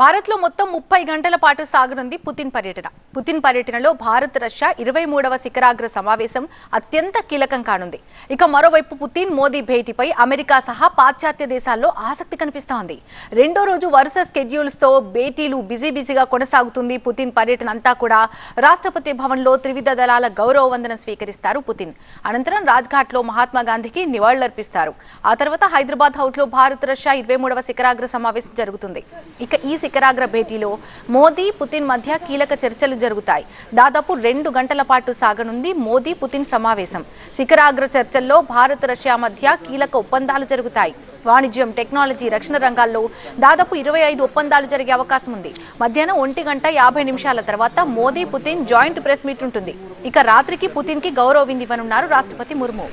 భారత్లో మొత్తం 30 గంటల పాటు సాగనుంది పుతిన్ పర్యటన. పుతిన్ పర్యటనలో భారత్ రష్యా 23వ శిఖరాగ్ర సమావేశం అత్యంత కీలకం కానుంది. ఇక మరోవైపు పుతిన్ మోదీ భేటీపై అమెరికా సహా పాశ్చాత్య దేశాల్లో ఆసక్తి కనిపిస్తోంది. రెండో రోజు వరుస స్కెడ్యూల్స్ తో భేటీలు బిజీగా కొనసాగుతుంది. పుతిన్ పర్యటన అంతా కూడా రాష్ట్రపతి భవన్లో త్రివిధ దళాల గౌరవ వందనం స్వీకరిస్తారు పుతిన్. అనంతరం రాజ్ఘాట్లో మహాత్మా గాంధీకి నివాళులర్పిస్తారు. ఆ తర్వాత హైదరాబాద్ హౌస్ లో భారత్ రష్యా 23వ శిఖరాగ్ర సమావేశం జరుగుతుంది. ఇక ఈ శిఖరాగ్ర భేటీలో మోదీ పుతిన్ మధ్య కీలక చర్చలు జరుగుతాయి. దాదాపు 2 గంటల పాటు సాగనుంది మోదీ పుతిన్ సమావేశం. శిఖరాగ్ర చర్చల్లో భారత్ రష్యా మధ్య కీలక ఒప్పందాలు జరుగుతాయి. వాణిజ్యం, టెక్నాలజీ, రక్షణ రంగాల్లో దాదాపు 25 ఒప్పందాలు జరిగే అవకాశం ఉంది. మధ్యాహ్నం 1:50 తర్వాత Modi Putin joint press meet ఉంటుంది. ఇక రాత్రికి పుతిన్ కి గౌరవ విందు ఇవ్వనున్నారు రాష్ట్రపతి ముర్ము.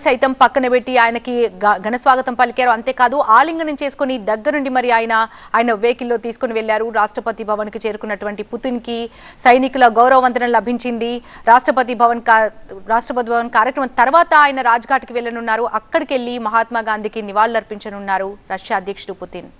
సైతం పక్కన పెట్టి ఆయనకి ఘన స్వాగతం పలికారు. అంతేకాదు ఆలింగనం చేసుకుని దగ్గరుండి మరి ఆయన వెహికల్లో తీసుకుని వెళ్లారు. రాష్ట్రపతి భవన్ కి చేరుకున్నటువంటి పుతిన్ కి సైనికుల గౌరవ వందనం లభించింది. రాష్ట్రపతి భవన్ కార్యక్రమం తర్వాత ఆయన రాజ్ఘాట్కి వెళ్లనున్నారు. అక్కడికి వెళ్లి మహాత్మా గాంధీకి నివాళులర్పించనున్నారు రష్యా అధ్యక్షుడు పుతిన్.